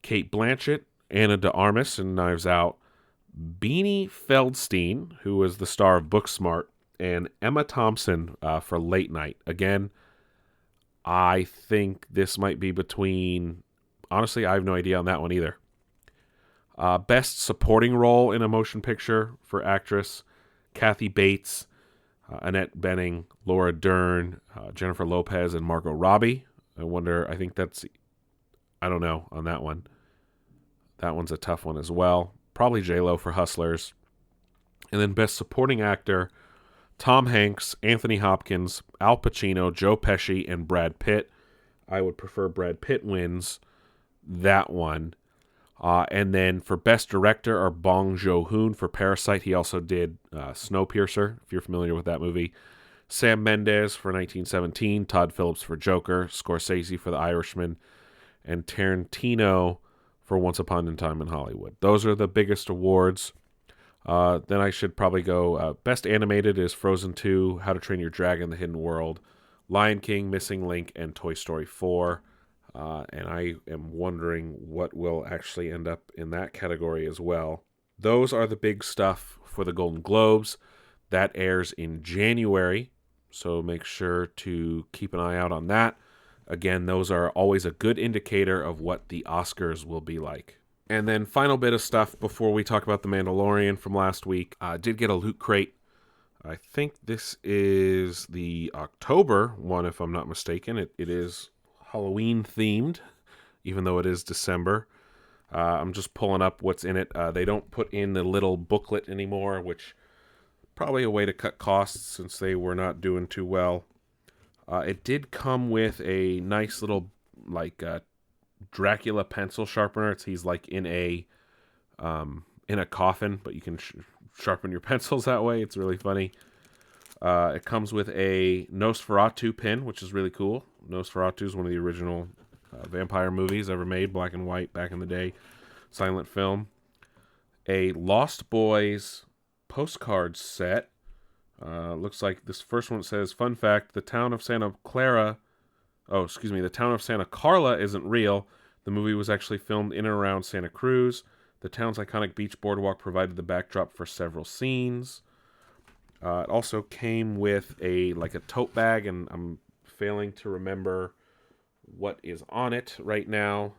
Cate Blanchett, Ana de Armas in Knives Out, Beanie Feldstein, who was the star of Booksmart, and Emma Thompson for Late Night. Again, I think this might be between... Honestly, I have no idea on that one either. Best Supporting Role in a Motion Picture for Actress, Kathy Bates, Annette Bening, Laura Dern, Jennifer Lopez, and Margot Robbie. I don't know on that one. That one's a tough one as well. Probably J-Lo for Hustlers. And then Best Supporting Actor, Tom Hanks, Anthony Hopkins, Al Pacino, Joe Pesci, and Brad Pitt. I would prefer Brad Pitt wins that one. And then for Best Director are Bong Joon-ho for Parasite. He also did Snowpiercer, if you're familiar with that movie. Sam Mendes for 1917, Todd Phillips for Joker, Scorsese for The Irishman, and Tarantino for Once Upon a Time in Hollywood. Those are the biggest awards. Then I should probably go Best Animated is Frozen 2, How to Train Your Dragon, The Hidden World, Lion King, Missing Link, and Toy Story 4. And I am wondering what will actually end up in that category as well. Those are the big stuff for the Golden Globes. That airs in January, so make sure to keep an eye out on that. Again, those are always a good indicator of what the Oscars will be like. And then final bit of stuff before we talk about The Mandalorian from last week. I did get a Loot Crate. I think this is the October one, if I'm not mistaken. It is Halloween themed, even though it is December. I'm just pulling up what's in it. They don't put in the little booklet anymore, which probably a way to cut costs since they were not doing too well. It did come with a nice little Dracula pencil sharpener. He's like in a coffin, but you can sharpen your pencils that way. It's really funny. It comes with a Nosferatu pin, which is really cool. Nosferatu is one of the original vampire movies ever made, black and white, back in the day, silent film. A Lost Boys postcard set. Looks like this first one says, fun fact, the town of Santa Carla isn't real. The movie was actually filmed in and around Santa Cruz. The town's iconic beach boardwalk provided the backdrop for several scenes. It also came with a tote bag, and I'm failing to remember what is on it right now.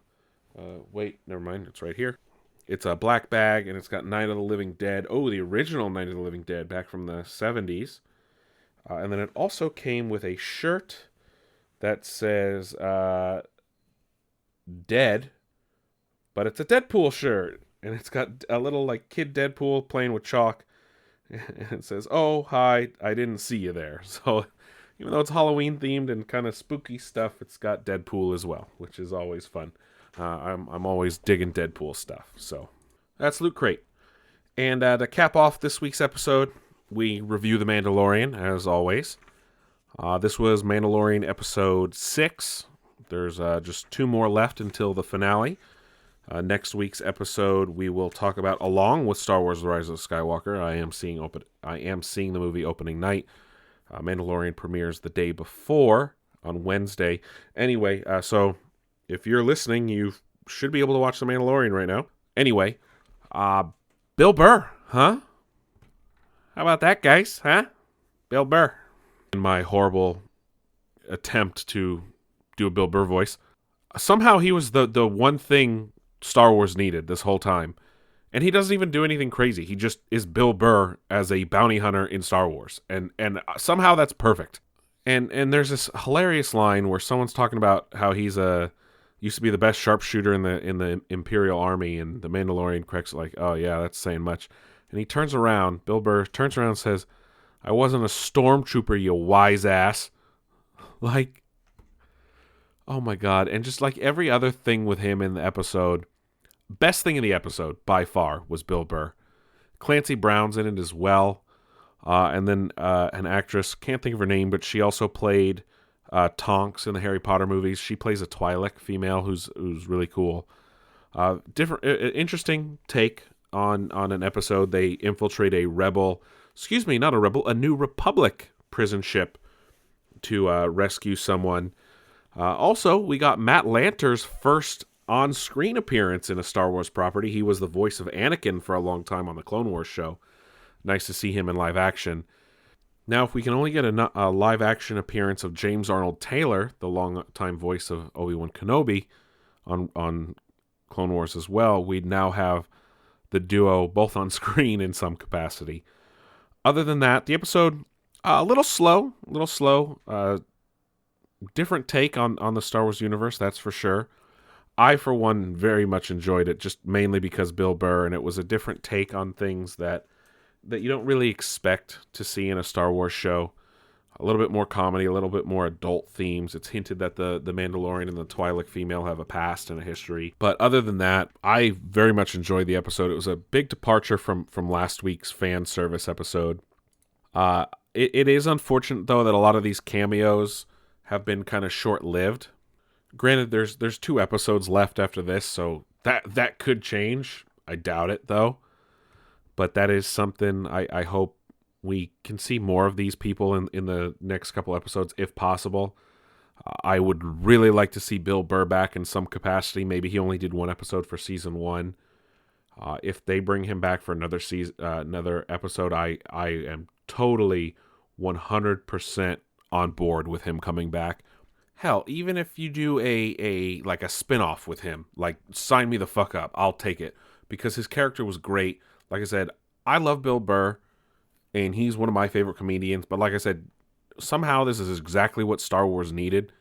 Wait, never mind. It's right here. It's a black bag, and it's got Night of the Living Dead. Oh, the original Night of the Living Dead back from the 70s. And then it also came with a shirt that says Dead, but it's a Deadpool shirt. And it's got a little kid Deadpool playing with chalk. And it says, oh, hi, I didn't see you there. So even though it's Halloween themed and kind of spooky stuff, it's got Deadpool as well, which is always fun. I'm always digging Deadpool stuff. So that's Loot Crate. And to cap off this week's episode, we review The Mandalorian, as always. This was Mandalorian episode 6. There's just 2 more left until the finale. Next week's episode, we will talk about, along with Star Wars: The Rise of Skywalker. I am seeing the movie opening night. Mandalorian premieres the day before on Wednesday. Anyway, so if you're listening, you should be able to watch The Mandalorian right now. Anyway, Bill Burr, huh? How about that, guys? Huh? Bill Burr. In my horrible attempt to do a Bill Burr voice, somehow he was the one thing Star Wars needed this whole time. And he doesn't even do anything crazy. He just is Bill Burr as a bounty hunter in Star Wars. And somehow that's perfect. And there's this hilarious line where someone's talking about how he's used to be the best sharpshooter in the Imperial Army, and the Mandalorian corrects like, oh yeah, that's saying much. And he turns around, Bill Burr turns around and says, I wasn't a stormtrooper, you wise ass. Like, oh my God. And just like every other thing with him in the episode, best thing in the episode, by far, was Bill Burr. Clancy Brown's in it as well. And then an actress, can't think of her name, but she also played Tonks in the Harry Potter movies. She plays a Twi'lek female who's really cool. Interesting take on an episode. They infiltrate a New Republic prison ship to rescue someone. Also, we got Matt Lanter's first on-screen appearance in a Star Wars property. He was the voice of Anakin for a long time on the Clone Wars show. Nice to see him in live action. Now, if we can only get a live action appearance of James Arnold Taylor, the long-time voice of Obi-Wan Kenobi on Clone Wars as well, we'd now have the duo both on screen in some capacity. Other than that, the episode, a little slow. Different take on the Star Wars universe, that's for sure. I, for one, very much enjoyed it, just mainly because Bill Burr, and it was a different take on things that you don't really expect to see in a Star Wars show. A little bit more comedy, a little bit more adult themes. It's hinted that the Mandalorian and the Twi'lek female have a past and a history. But other than that, I very much enjoyed the episode. It was a big departure from last week's fan service episode. It is unfortunate, though, that a lot of these cameos have been kind of short-lived. Granted, there's 2 episodes left after this, so that could change. I doubt it, though. But that is something I hope we can see more of these people in the next couple episodes, if possible. I would really like to see Bill Burr back in some capacity. Maybe he only did 1 episode for season 1. If they bring him back for another episode, I am totally 100% on board with him coming back. Hell, even if you do a spin-off with him, like, sign me the fuck up. I'll take it. Because his character was great. Like I said, I love Bill Burr, and he's one of my favorite comedians. But like I said, somehow this is exactly what Star Wars needed.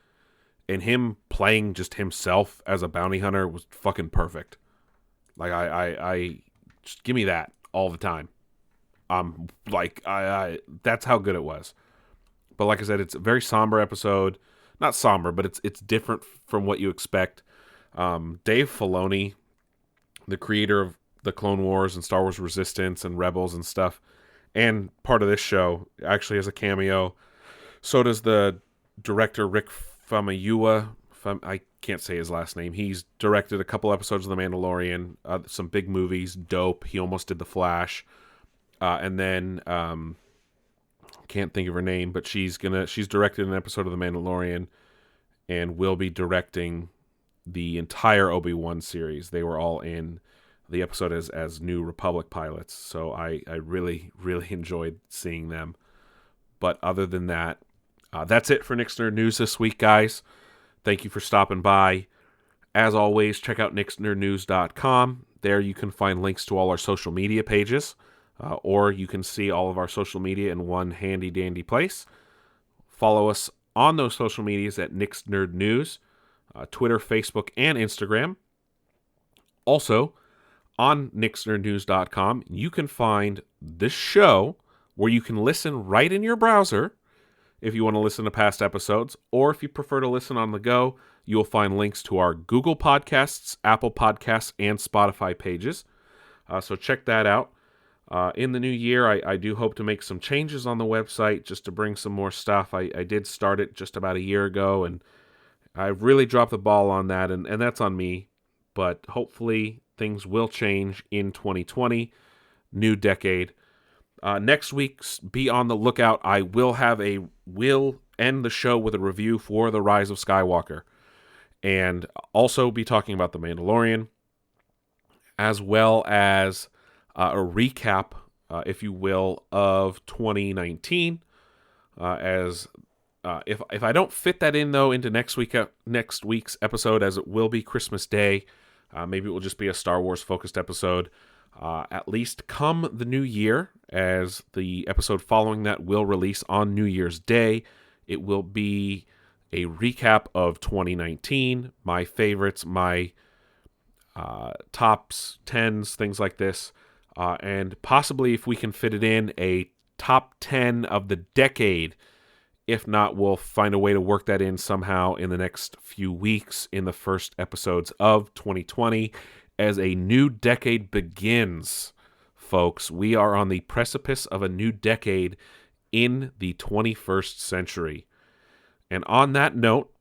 And him playing just himself as a bounty hunter was fucking perfect. Like, I just give me that all the time. That's how good it was. But like I said, it's a very somber episode. Not somber, but it's different from what you expect. Dave Filoni, the creator of the Clone Wars and Star Wars Resistance and Rebels and stuff, and part of this show, actually has a cameo. So does the director Rick Famuyiwa. I can't say his last name. He's directed a couple episodes of The Mandalorian, some big movies, Dope. He almost did The Flash. And then can't think of her name, but she's directed an episode of The Mandalorian and will be directing the entire Obi-Wan series. They were all in the episode as New Republic pilots, so I really, really enjoyed seeing them. But other than that, that's it for Nick's Nerd News this week, guys. Thank you for stopping by. As always, check out nicksnerdnews.com. There you can find links to all our social media pages. Or you can see all of our social media in one handy-dandy place. Follow us on those social medias at Nick's Nerd News, Twitter, Facebook, and Instagram. Also, on nicksnerdnews.com, you can find this show where you can listen right in your browser if you want to listen to past episodes, or if you prefer to listen on the go, you will find links to our Google Podcasts, Apple Podcasts, and Spotify pages. So check that out. In the new year, I do hope to make some changes on the website just to bring some more stuff. I did start it just about a year ago, and I've really dropped the ball on that, and that's on me. But hopefully things will change in 2020, new decade. Next week, be on the lookout. I will end the show with a review for The Rise of Skywalker, and also be talking about The Mandalorian, as well as a recap, if you will, of 2019. If I don't fit that in though into next week's episode, as it will be Christmas Day, maybe it will just be a Star Wars focused episode. At least come the new year, as the episode following that will release on New Year's Day. It will be a recap of 2019, my favorites, my tops, 10s, things like this. And possibly, if we can fit it in, a top 10 of the decade. If not, we'll find a way to work that in somehow in the next few weeks in the first episodes of 2020 as a new decade begins, folks. We are on the precipice of a new decade in the 21st century. And on that note,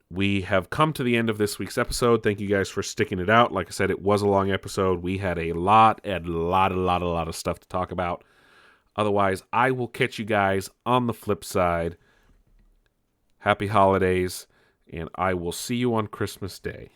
we have come to the end of this week's episode. Thank you guys for sticking it out. Like I said, it was a long episode. We had a lot of stuff to talk about. Otherwise, I will catch you guys on the flip side. Happy holidays, and I will see you on Christmas Day.